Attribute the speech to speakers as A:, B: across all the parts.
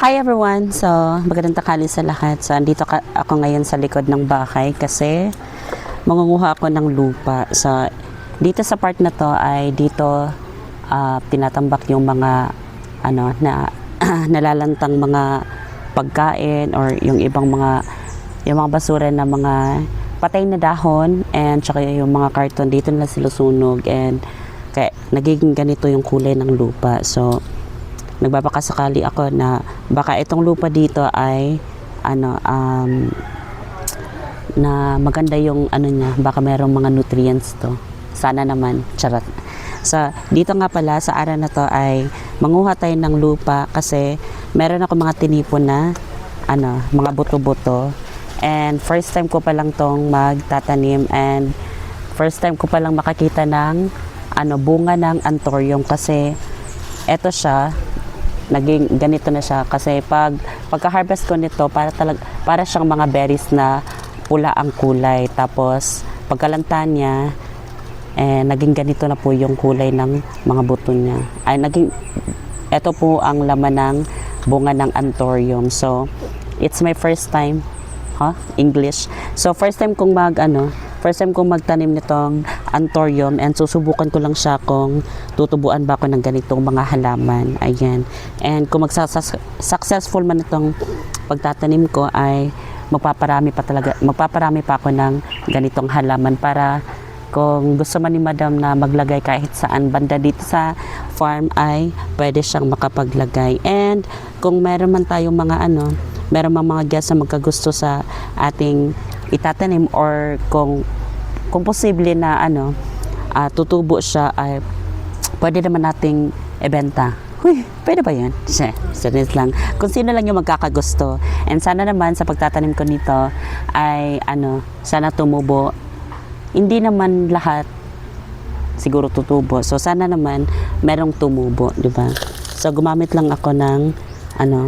A: Hi everyone! So, magandang tanghali sa lahat. So, andito ako ngayon sa likod ng bahay kasi mangunguha ako ng lupa. So, dito sa part na to ay dito tinatambak yung mga nalalantang mga pagkain or yung ibang yung mga basura na mga patay na dahon and tsaka yung mga karton dito na silusunog and kaya nagiging ganito yung kulay ng lupa. So, nagbabakasakali ako na baka itong lupa dito ay na maganda yung niya, baka merong mga nutrients to. Sana naman, charot. So, dito nga pala sa araw na to ay manguha tayo ng lupa kasi meron ako mga tinipon na mga buto-buto. And first time ko pa lang tong magtatanim and first time ko pa lang makakita ng bunga ng anthurium kasi eto siya naging ganito na siya kasi pagka-harvest ko nito para siyang mga berries na pula ang kulay, tapos pagkalanta niya naging ganito na po yung kulay ng mga buto niya. Ito po ang laman ng bunga ng anthurium. So it's my first time English. So first time kong magtanim nitong anthurium and susubukan ko lang siya kung tutubuan ba ako ng ganitong mga halaman. Ayan. And kung successful man itong pagtatanim ko ay magpaparami pa ako ng ganitong halaman para kung gusto man ni madam na maglagay kahit saan banda dito sa farm ay pwede siyang makapaglagay. And kung meron man tayong meron man mga guests na magkagusto sa ating itatanim or kung posible na tutubo siya ay pwede naman nating ibenta. Huy, pwede ba yan? Serious lang. Kung sino lang yung magkakagusto. And sana naman sa pagtatanim ko nito ay sana tumubo. Hindi naman lahat siguro tutubo. So sana naman merong tumubo, di ba? So gumamit lang ako ng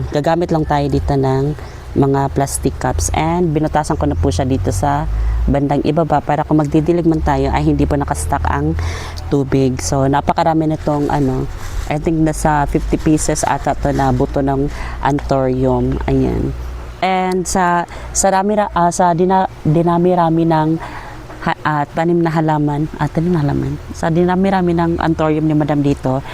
A: gagamit lang tayo dito ng mga plastic cups and binutasan ko na po siya dito sa bandang ibaba para kung magdidilig man tayo ay hindi po nakastack ang tubig. So napakarami nitong I think nasa 50 pieces ata to na buto ng anthurium. Ayan. And sa dinami-rami ng tanim na halaman, sa dinami-rami ng anthurium ni madam dito,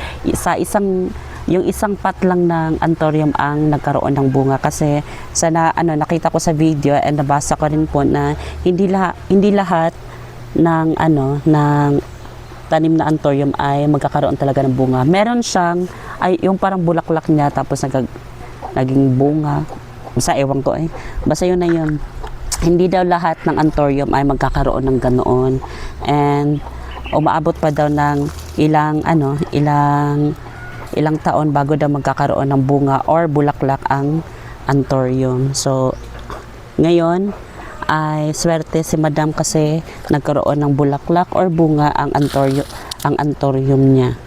A: yung isang pot lang ng anthurium ang nagkaroon ng bunga kasi nakita ko sa video and nabasa ko rin po na hindi lahat ng ng tanim na anthurium ay magkakaroon talaga ng bunga. Meron siyang yung parang bulaklak niya tapos naging bunga. Basta ewan ko Basta yun na yun. Hindi daw lahat ng anthurium ay magkakaroon ng ganoon. And umaabot pa daw ng ilang taon bago daw magkakaroon ng bunga or bulaklak ang anthurium. So, ngayon ay swerte si madam kasi nagkaroon ng bulaklak or bunga ang anthurium niya.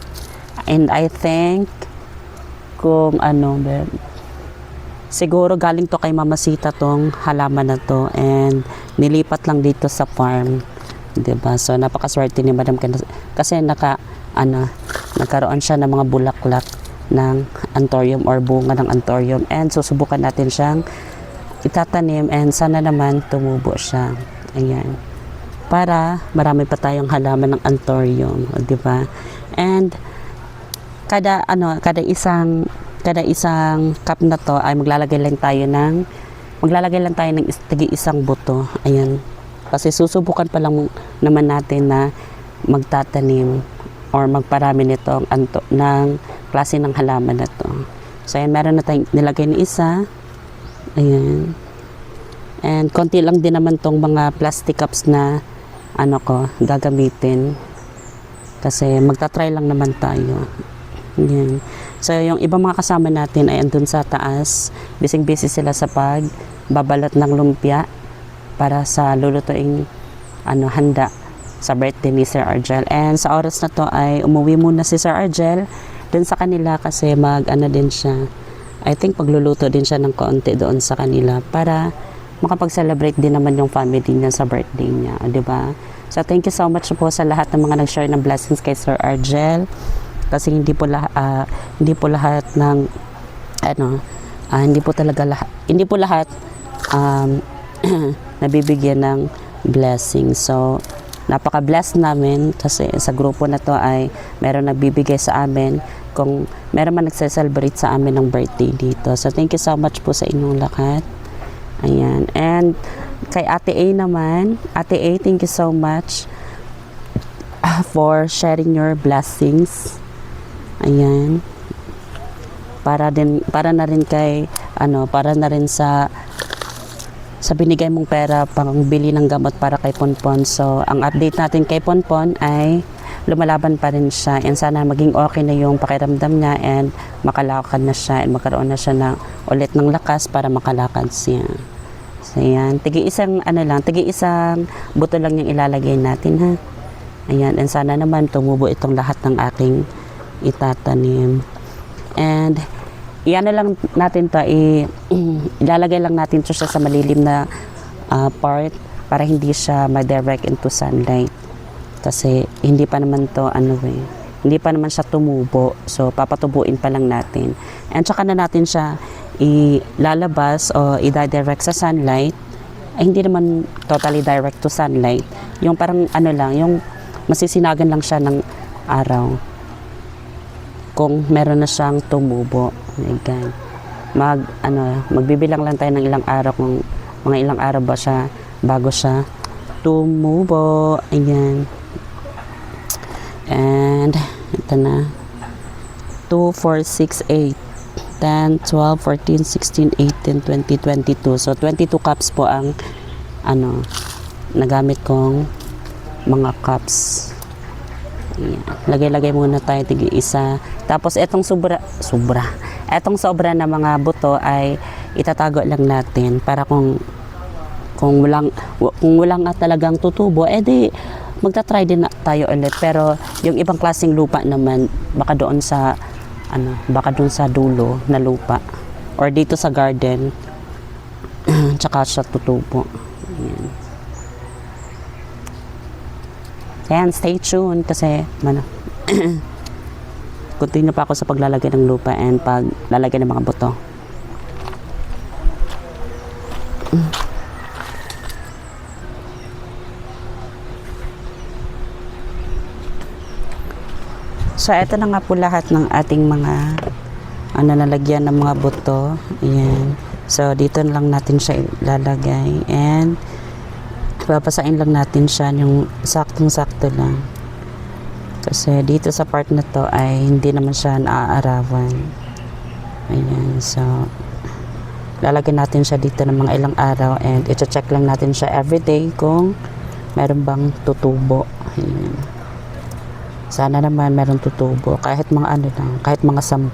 A: And I think kung siguro galing to kay Mama Sita tong halaman na to and nilipat lang dito sa farm. Diba? So, napakaswerte ni madam kasi nagkaroon siya ng mga bulaklak ng anthurium or bunga ng anthurium and susubukan natin siyang itatanim and sana naman tumubo siya. Ayan. Para marami pa tayong halaman ng anthurium, di ba? And kada isang cup na to ay maglalagay lang tayo ng isang buto. Ayan. Kasi susubukan pa lang naman natin na magtatanim or magparami nito ng klase ng halaman na to. So, ayan, meron na tayong nilagay na isa. Ayan. And konti lang din naman tong mga plastic cups na gagamitin. Kasi magta-try lang naman tayo. Ayan. So, yung ibang mga kasama natin ay andun sa taas. Busy sila sa pagbabalot ng lumpia para sa lulutuing handa sa birthday ni Sir Argel. And sa oras na to ay umuwi muna si Sir Argel dun sa kanila kasi din siya. I think pagluluto din siya ng konti doon sa kanila para makapag-celebrate din naman yung family niya sa birthday niya, di ba? So thank you so much po sa lahat ng mga nag-share ng blessings kay Sir Argel kasi hindi po lahat ng hindi po talaga lahat, hindi po lahat nabibigyan ng blessing. So, napaka-blessed namin kasi sa grupo na to ay meron nagbibigay sa amin kung meron man nagse-celebrate sa amin ng birthday dito. So, thank you so much po sa inyong lahat. Ayan. And kay Ate A naman, Ate A, thank you so much for sharing your blessings. Ayan. Para na rin kay para na rin sa binigay mong pera pang bili ng gamot para kay Ponpon. So, ang update natin kay Ponpon ay lumalaban pa rin siya, and sana maging okay na yung pakiramdam niya and makalakad na siya and magkaroon na siya ulit ng lakas para makalakad siya. So, ayan. Tigi-isang buto lang yung ilalagay natin, ha. Ayan. And sana naman tumubo itong lahat ng aking itatanim. And iyan na lang natin to, ilalagay lang natin to siya sa malilim na part para hindi siya ma-direct into sunlight. Kasi hindi pa naman to hindi pa naman siya tumubo. So papatubuin pa lang natin. And saka na natin siya ilalabas o i-direct sa sunlight. Ay hindi naman totally direct to sunlight. Yung parang yung masisinagan lang siya ng araw. Kung meron na siyang tumubo. Ayan. Magbibilang lang tayo ng ilang araw, kung mga ilang araw ba siya bago siya tumubo. Ayan. And ito na. 2, 4, 6, 8, 10, 12, 14, 16, 18, 20, 22. So 22 cups po ang nagamit kong mga cups. Ayan. Lagay-lagay muna tayo tig-isa. Tapos etong etong sobra na mga buto ay itatago lang natin para kung walang talagang tutubo, edi magta-try din na tayo ulit. Pero yung ibang klaseng lupa naman, baka doon sa dulo na lupa or dito sa garden tsaka siya tutubo. Ayan. Ayan, stay tuned kasi continue pa ako sa paglalagay ng lupa and paglalagay ng mga buto. So, ito na nga po lahat ng ating mga nalagyan ng mga buto. Ayan. So, dito na lang natin siya ilalagay and papasain lang natin siya yung saktong-sakto lang. Kasi dito sa part na to ay hindi naman siya naaarawan. Ayan. So, lalagyan natin siya dito ng mga ilang araw and i-check lang natin siya everyday kung meron bang tutubo. Ayan. Sana naman meron tutubo. Kahit mga kahit mga 10.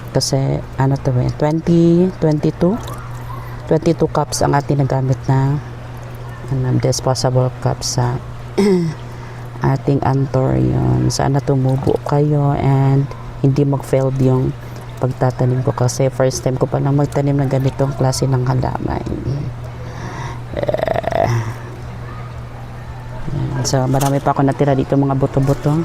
A: Kasi 22 cups ang ating nagamit na disposable cups sa ating Anthurium. Sana tumubo kayo and hindi mag-failed yung pagtatanim ko kasi first time ko pa lang magtanim ng ganitong klase ng halaman. So marami pa ako natira dito mga buto-buto.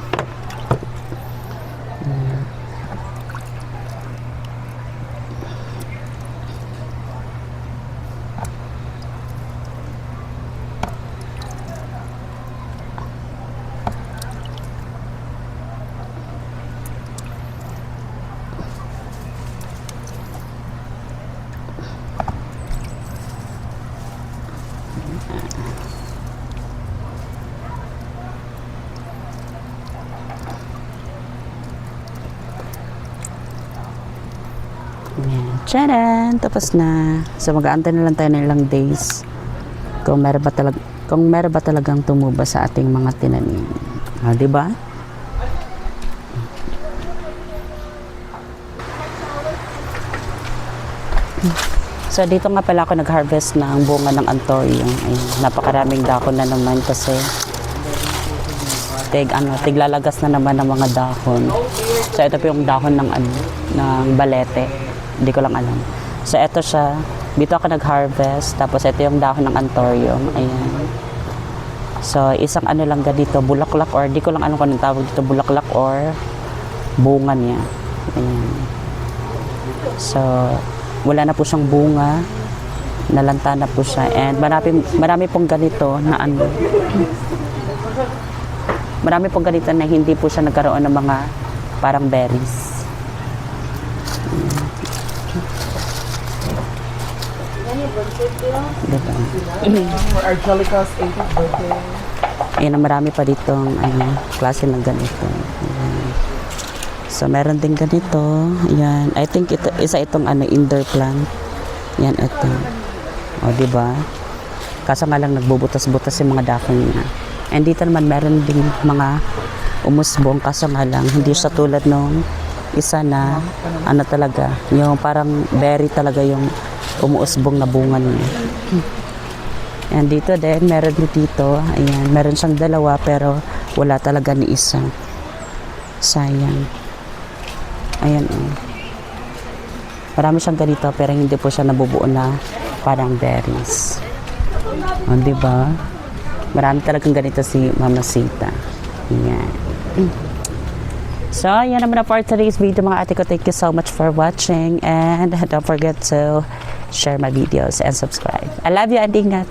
A: Tcharan! Tapos na. So mag-aantay na lang tayo ng ilang days kung meron ba talagang tumuba sa ating mga tinanim. Di ba? So dito nga pala ako nag-harvest ng bunga ng Anthurium. Ayun, napakaraming dahon na naman kasi tiglalagas na naman ng mga dahon. So ito po yung dahon ng balete. Hindi ko lang alam. So, eto siya. Dito ako nag-harvest. Tapos, ito yung dahon ng Anthurium. Ayan. So, isang lang dito, bulaklak or, di ko lang alam kung anong tawag dito, bulaklak or bunga niya. Ayan. So, wala na po siyang bunga. Nalanta na po siya. And marami pong ganito na ano. Marami pong ganito na hindi po siya nagkaroon ng mga parang berries. Diba?
B: For Angelica's 80th birthday.
A: Ayan, marami pa ditong klase ng ganito. Ayan. So, meron din ganito. Ayan. I think isa itong indoor plant. Yan, ito. O, diba? Kaso nga lang nagbubutas-butas yung mga dahon niya. And dito naman meron din mga umusbong. Kaso nga lang, hindi siya tulad nung isa na talaga. Yung parang berry talaga yung umuusbong na bunga niya. And dito din, meron din dito. Ayan, meron siyang dalawa pero wala talaga ni isa. Sayang. Ayan, marami siyang ganito pero hindi po siya nabubuo na parang berries. O, diba? Marami talagang ganito si Mama Sita. Ayan. So, yan naman na for today's video mga ate ko. Thank you so much for watching and don't forget to share my videos and subscribe. I love you and ingat.